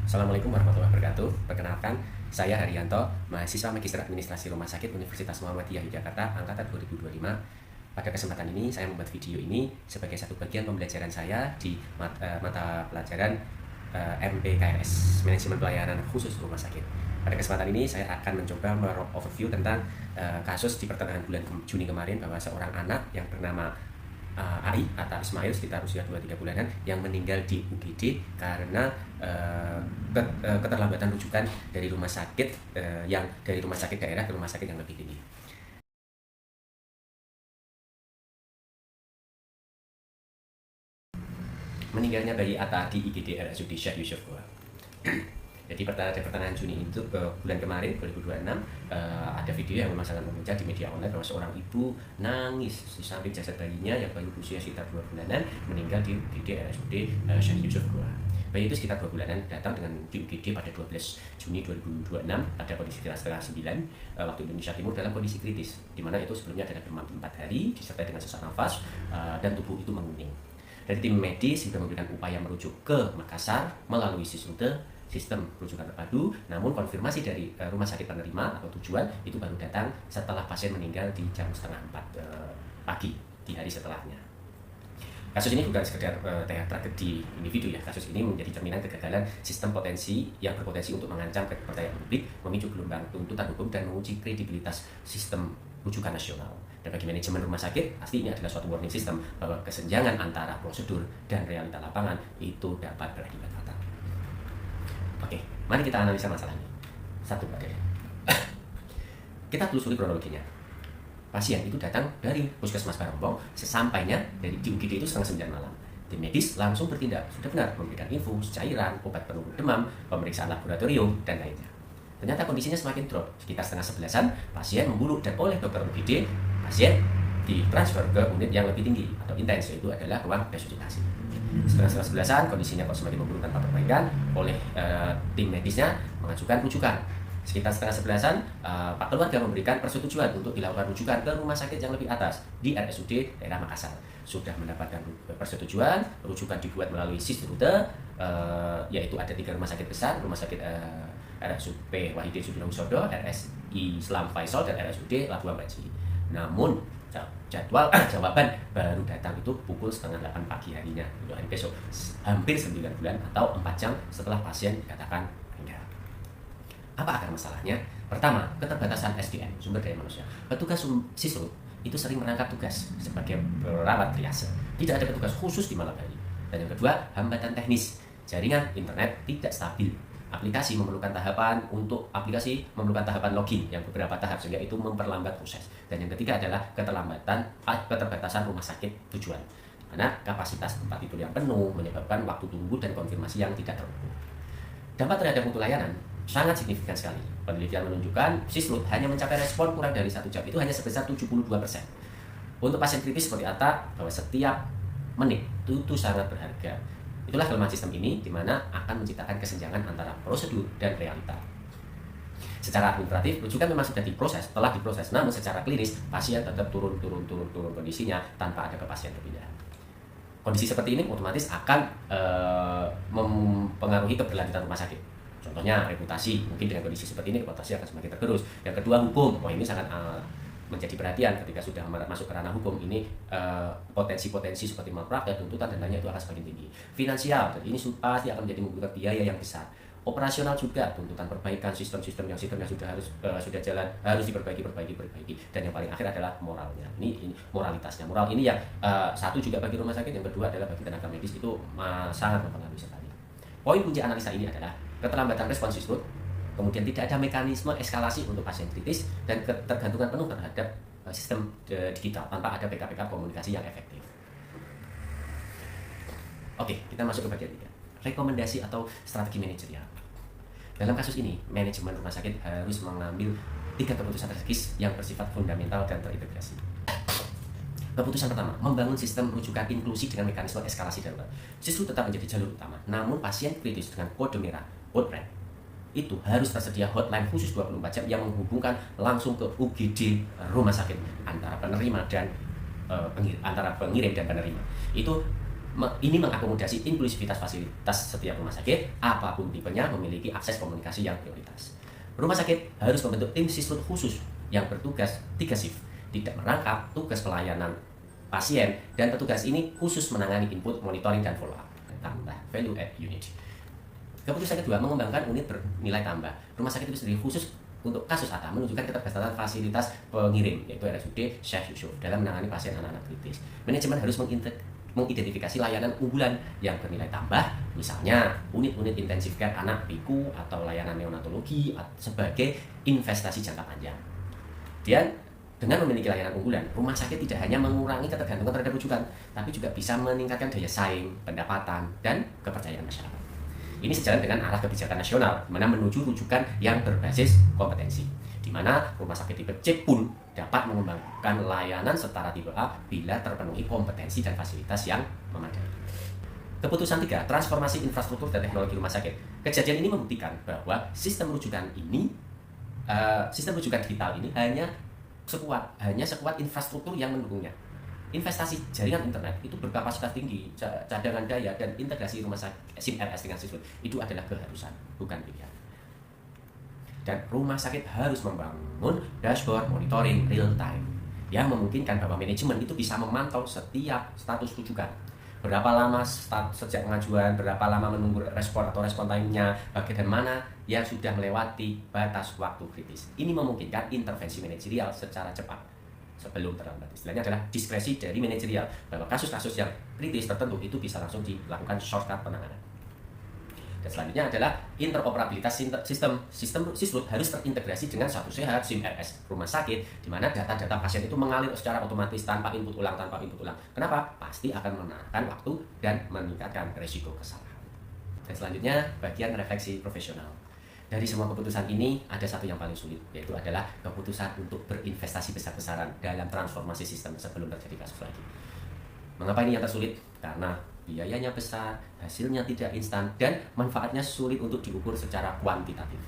Assalamualaikum warahmatullahi wabarakatuh. Perkenalkan, saya Haryanto, mahasiswa Magister Administrasi Rumah Sakit Universitas Muhammadiyah Yogyakarta angkatan 2025. Pada kesempatan ini saya membuat video ini sebagai satu bagian pembelajaran saya di mata pelajaran MPKRS, Manajemen Pelayanan Khusus Rumah Sakit. Pada kesempatan ini saya akan mencoba overview tentang kasus di pertengahan bulan Juni kemarin bahwa seorang anak yang bernama AI atau Ismail sekitar usia 2-3 bulanan yang meninggal di UGD karena keterlambatan rujukan dari rumah sakit yang dari rumah sakit daerah ke rumah sakit yang lebih tinggi. Meninggalnya bayi Atta di IGD RSUD Syekh Yusuf Goa. Jadi pada pertengahan Juni itu bulan kemarin 2026 ada video yang memang sangat memuncak di media online bahwa seorang ibu nangis di samping jasad bayinya yang baru berusia sekitar 2 bulanan meninggal di UGD RSUD Syekh Yusuf Goa. Bayi itu sekitar 2 bulanan datang dengan di UGD pada 12 Juni 2026 pada kondisi setengah 9 waktu Indonesia Timur dalam kondisi kritis, di mana itu sebelumnya adalah demam 4 hari disertai dengan sesak nafas dan tubuh itu menguning. Dari tim medis sudah memberikan upaya merujuk ke Makassar melalui sistem rujukan terpadu, namun konfirmasi dari rumah sakit penerima atau tujuan itu baru datang setelah pasien meninggal di jam setengah 4 pagi di hari setelahnya. Kasus ini bukan sekedar tragedi individu ya. Kasus ini menjadi cerminan kegagalan sistem potensi yang berpotensi untuk mengancam kepercayaan publik, memicu gelombang tuntutan hukum dan menguji kredibilitas sistem rujukan nasional. Dan bagi manajemen rumah sakit, pasti ini adalah suatu warning system bahwa kesenjangan antara prosedur dan realita lapangan itu dapat berakibat fatal. Oke, mari kita analisa masalah ini. Satu bagian. Kita telusuri kronologinya. Pasien itu datang dari Puskesmas Barombong, sesampainya dari di UGD itu setengah 9 malam. Tim medis langsung bertindak, sudah benar memberikan infus, cairan, obat penurun demam, pemeriksaan laboratorium, dan lainnya. Ternyata kondisinya semakin drop, sekitar setengah 11-an, pasien memburuk dan oleh dokter UGD, pasien ditransfer ke unit yang lebih tinggi atau intens, yaitu adalah ruang resusitasi. Setelah 11-an, kondisinya kok semakin memburuk tanpa perbaikan, oleh tim medisnya mengajukan rujukan. Sekitar setengah 11-an, Pak keluarga memberikan persetujuan untuk dilakukan rujukan ke rumah sakit yang lebih atas di RSUD daerah Makassar. Sudah mendapatkan persetujuan, rujukan dibuat melalui SIS rute, yaitu ada 3 rumah sakit besar, rumah sakit RSUP Wahidin Sudirohusodo, RSI Islam Faisal, dan RSUD Labuan Baji. Namun jadwal jawaban baru datang itu pukul setengah 8 pagi harinya, untuk hari besok, hampir 9 bulan atau 4 jam setelah pasien dikatakan meninggal. Apa akar masalahnya? Pertama, keterbatasan SDM, sumber daya manusia. Petugas Sisrut itu sering merangkap tugas sebagai perawat triase. Tidak ada petugas khusus di malam hari. Dan yang kedua, hambatan teknis. Jaringan internet tidak stabil. Aplikasi memerlukan tahapan login yang beberapa tahap, sehingga itu memperlambat proses. Dan yang ketiga adalah keterbatasan rumah sakit tujuan, karena kapasitas tempat tidur yang penuh menyebabkan waktu tunggu dan konfirmasi yang tidak terukur. Dampak terhadap mutu layanan sangat signifikan sekali. Penelitian menunjukkan Sisrut hanya mencapai respon kurang dari 1 jam, itu hanya sebesar 72%. Untuk pasien kritis seperti Atta, bahwa setiap menit itu sangat berharga. Itulah kelemahan sistem ini, di mana akan menciptakan kesenjangan antara prosedur dan realita. Secara administratif, rujukan memang sudah diproses, telah diproses, namun secara klinis pasien tetap turun kondisinya tanpa ada kepastian berpindah. Kondisi seperti ini otomatis akan mempengaruhi keberlanjutan rumah sakit. Contohnya reputasi, mungkin dengan kondisi seperti ini reputasi akan semakin tergerus. Yang kedua, hukum. Ini sangat menjadi perhatian ketika sudah masuk ke ranah hukum ini, potensi-potensi seperti malpraktek, tuntutan dan lainnya itu akan semakin tinggi. Finansial, dan ini pasti akan menjadi membutuhkan biaya yang besar. Operasional juga, tuntutan perbaikan sistem yang sudah jalan harus diperbaiki. Dan yang paling akhir adalah moralnya. Ini moralitasnya. Moral ini yang satu juga bagi rumah sakit, yang kedua adalah bagi tenaga medis, itu sangat mempengaruhi sekali. Poin kunci analisa ini adalah keterlambatan respon Sisrut, kemudian tidak ada mekanisme eskalasi untuk pasien kritis, dan ketergantungan penuh terhadap sistem digital tanpa ada backup komunikasi yang efektif. Oke, kita masuk ke bagian 3. Rekomendasi atau strategi manajerial. Dalam kasus ini, manajemen rumah sakit harus mengambil 3 keputusan strategis yang bersifat fundamental dan terintegrasi. Keputusan pertama, membangun sistem rujukan inklusi dengan mekanisme eskalasi darurat. Sisrut tetap menjadi jalur utama, namun pasien kritis dengan kode merah, code red, itu harus tersedia hotline khusus 24 jam yang menghubungkan langsung ke UGD rumah sakit antara penerima dan pengirim dan penerima. Itu Ini mengakomodasi inklusivitas fasilitas setiap rumah sakit, apapun tipenya memiliki akses komunikasi yang prioritas. Rumah sakit harus membentuk tim sisrut khusus yang bertugas 3 shift, tidak merangkap tugas pelayanan pasien, dan petugas ini khusus menangani input, monitoring, dan follow up. Tambah value add unit. Keputusan kedua, mengembangkan unit bernilai tambah. Rumah sakit itu sendiri khusus untuk kasus ATA menunjukkan keterbatasan fasilitas pengirim, yaitu RSUD Syekh Yusuf, dalam menangani pasien anak-anak kritis. Manajemen harus mengidentifikasi layanan unggulan yang bernilai tambah, misalnya unit-unit intensif care anak PIKU atau layanan neonatologi sebagai investasi jangka panjang. Dan dengan memiliki layanan unggulan, rumah sakit tidak hanya mengurangi ketergantungan terhadap rujukan, tapi juga bisa meningkatkan daya saing, pendapatan, dan kepercayaan masyarakat. Ini sejalan dengan arah kebijakan nasional, di mana menuju rujukan yang berbasis kompetensi, di mana rumah sakit tipe C pun dapat mengembangkan layanan setara tipe A bila terpenuhi kompetensi dan fasilitas yang memadai. Keputusan 3, transformasi infrastruktur dan teknologi rumah sakit. Kejadian ini membuktikan bahwa sistem rujukan digital ini hanya sekuat infrastruktur yang mendukungnya. Investasi jaringan internet itu berkapasitas tinggi, cadangan daya, dan integrasi rumah sakit SIM-RS dengan sisrut itu adalah keharusan, bukan pilihan. Dan rumah sakit harus membangun dashboard monitoring real time yang memungkinkan bahwa manajemen itu bisa memantau setiap status rujukan. Berapa lama sejak pengajuan, berapa lama menunggu respon atau respon time-nya, bagian mana yang sudah melewati batas waktu kritis. Ini memungkinkan intervensi manajerial secara cepat sebelum terlambat. Istilahnya adalah diskresi dari manajerial, bahwa kasus-kasus yang kritis tertentu itu bisa langsung dilakukan shortcut penanganan. Dan selanjutnya adalah interoperabilitas sistem sisrut harus terintegrasi dengan satu sehat SIM-RS rumah sakit, di mana data-data pasien itu mengalir secara otomatis tanpa input ulang. Kenapa? Pasti akan menahan waktu dan meningkatkan risiko kesalahan. Dan selanjutnya bagian refleksi profesional. Dari semua keputusan ini, ada satu yang paling sulit, yaitu adalah keputusan untuk berinvestasi besar-besaran dalam transformasi sistem sebelum terjadi kasus lagi. Mengapa ini yang tersulit? Karena biayanya besar, hasilnya tidak instan, dan manfaatnya sulit untuk diukur secara kuantitatif,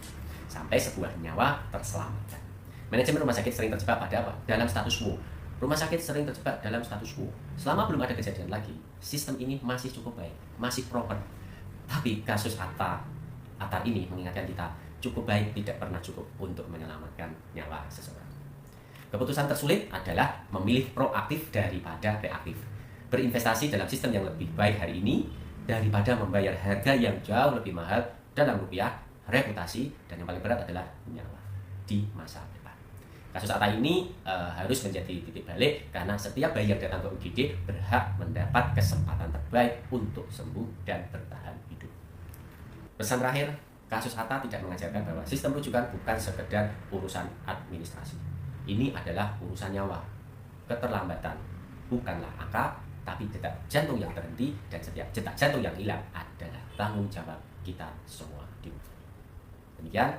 sampai sebuah nyawa terselamatkan. Manajemen rumah sakit sering terjebak pada apa? Dalam status quo. Rumah sakit sering terjebak dalam status quo. Selama belum ada kejadian lagi, sistem ini masih cukup baik, masih proper. Tapi kasus ATA ini mengingatkan kita, cukup baik tidak pernah cukup untuk menyelamatkan nyawa seseorang. Keputusan tersulit adalah memilih proaktif daripada reaktif. Berinvestasi dalam sistem yang lebih baik hari ini daripada membayar harga yang jauh lebih mahal dalam rupiah, reputasi, dan yang paling berat adalah nyawa di masa depan. Kasus ATA ini harus menjadi titik balik, karena setiap bayi yang datang ke UGD berhak mendapat kesempatan terbaik untuk sembuh dan bertahan hidup. Pesan terakhir, kasus ATA tidak mengajarkan bahwa sistem rujukan bukan sekedar urusan administrasi. Ini adalah urusan nyawa. Keterlambatan bukanlah angka, tapi detak jantung yang terhenti, dan setiap detak jantung yang hilang adalah tanggung jawab kita semua. Demikian,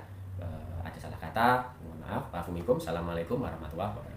ada salah kata, mohon maaf. Assalamualaikum warahmatullahi wabarakatuh.